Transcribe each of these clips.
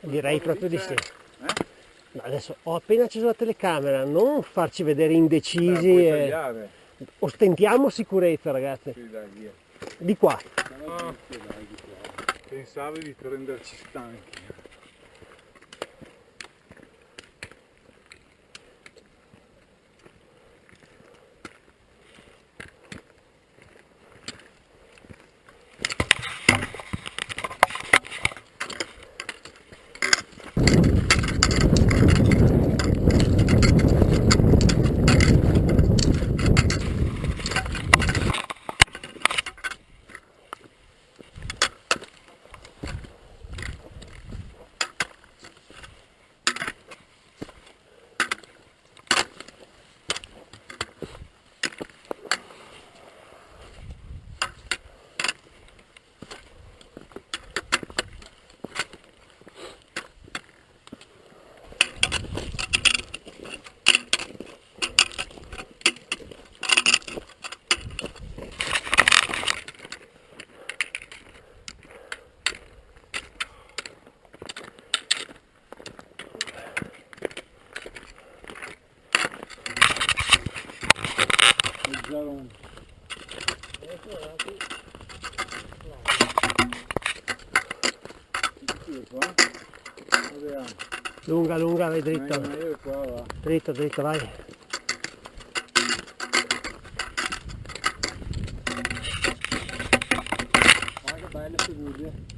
Direi proprio di sì. No, adesso ho appena acceso la telecamera, non farci vedere indecisi e... Ostentiamo sicurezza, ragazzi. Sì, dai, via. Di qua. No, pensavo di prenderci stanchi. Lunga, lunga, vai dritto. Dritto, dritto, vai. Guarda che belle figure.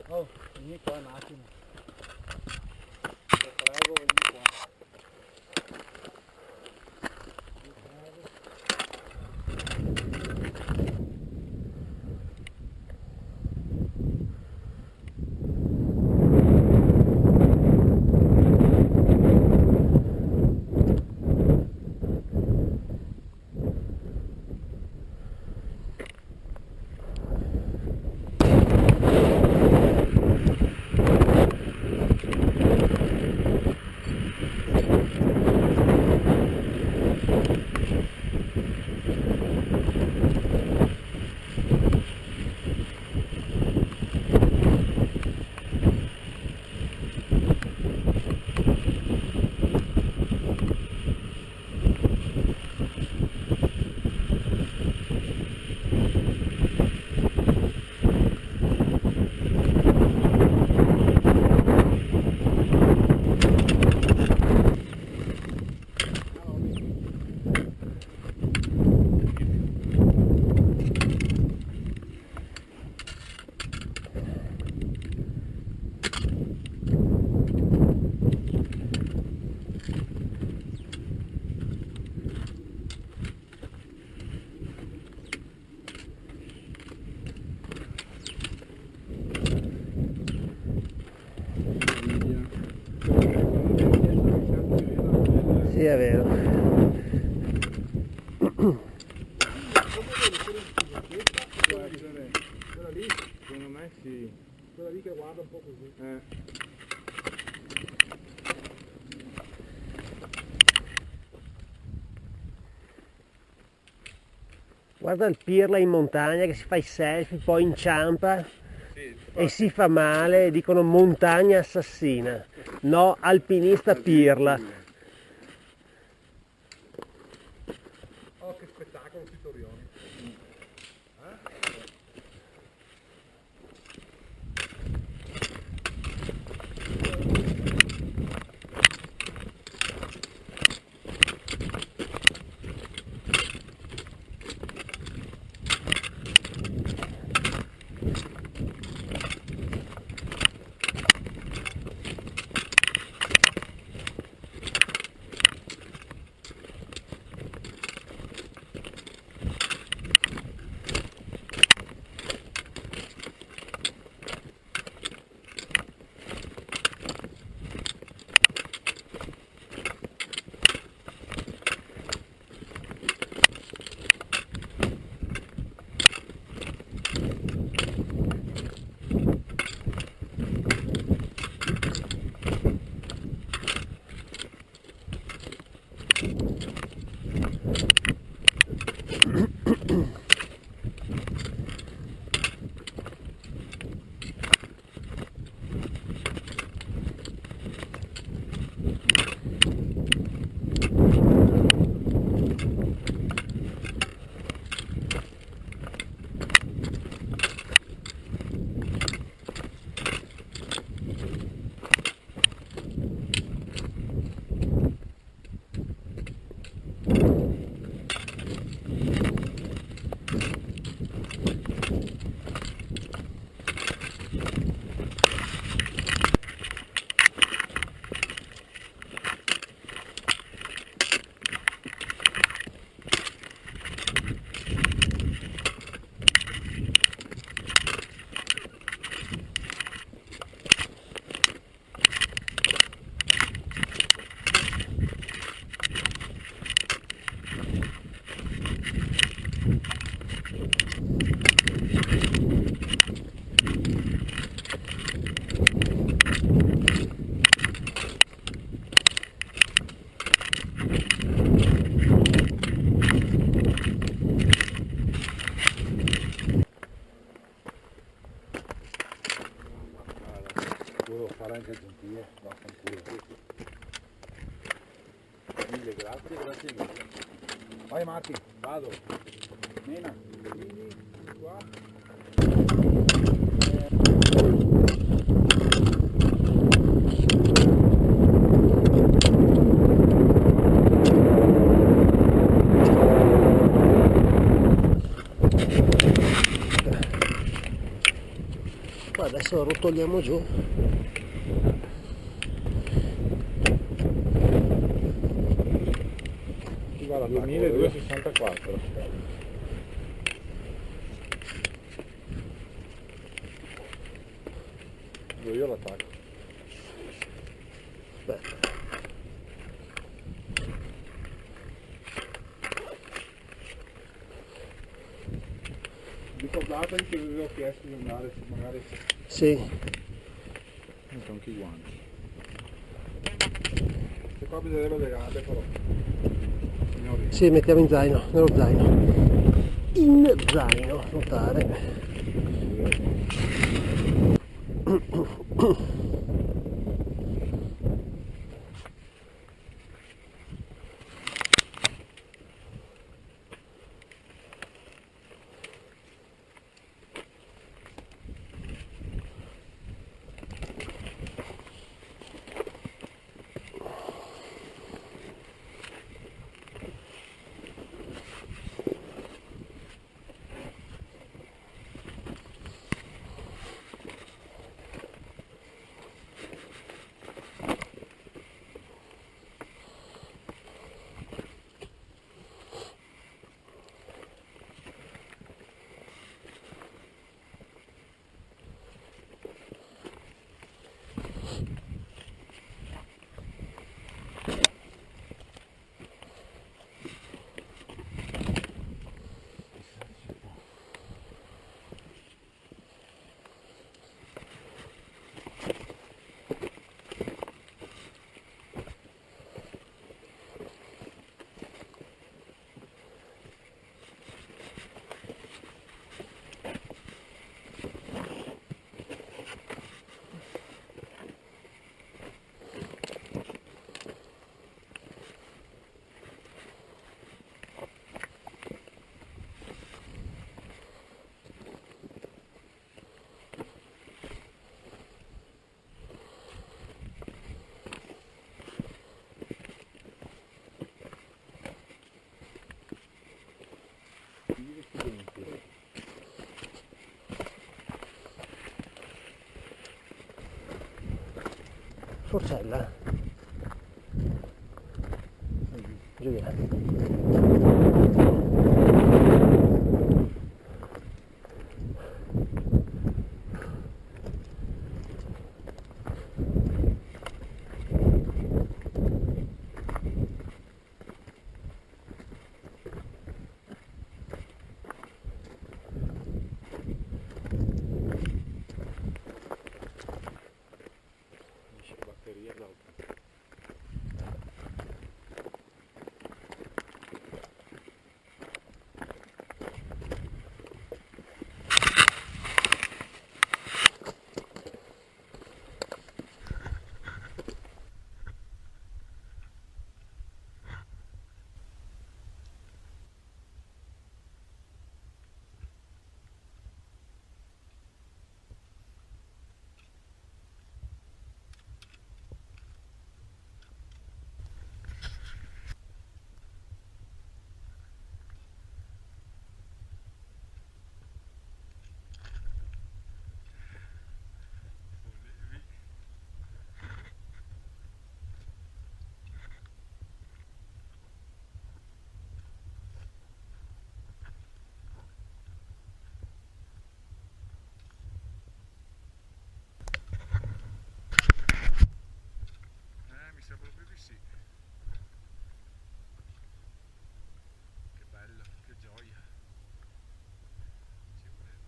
Oh, vieni qua un attimo. Ti prego, vieni qua. Sì, è vero. Quella lì, secondo me sì. Quella lì che guarda un po' così. Guarda il pirla in montagna che si fa i selfie, poi inciampa e si fa male, dicono montagna assassina. No, alpinista pirla. Oh, che spettacolo Pittorioni. Volevo fare anche gentile, vaffanculo. Mille grazie, grazie mille. Vai Marti, vado. Mena, vieni qua. Qua adesso lo rotoliamo giù. Qui va la 2264. Io l'attacco. Aspetta. Ricordatevi che vi avevo chiesto di andare su magari. Sì. Metto anche i guanti. Se qua bisogna legare però. Signori. Sì, mettiamo in zaino, nello zaino. In zaino, notare. forcella. Giù di là. Batteria dopo. Mi sa proprio di sì. Che bello, che gioia. Ci voleva.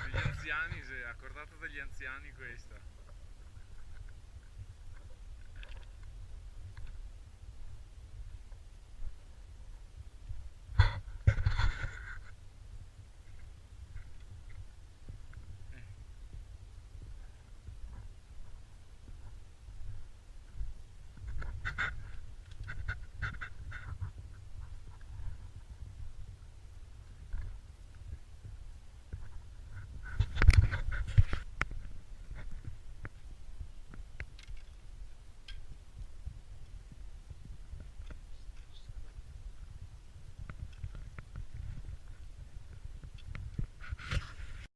Degli anziani, accordata dagli anziani questa.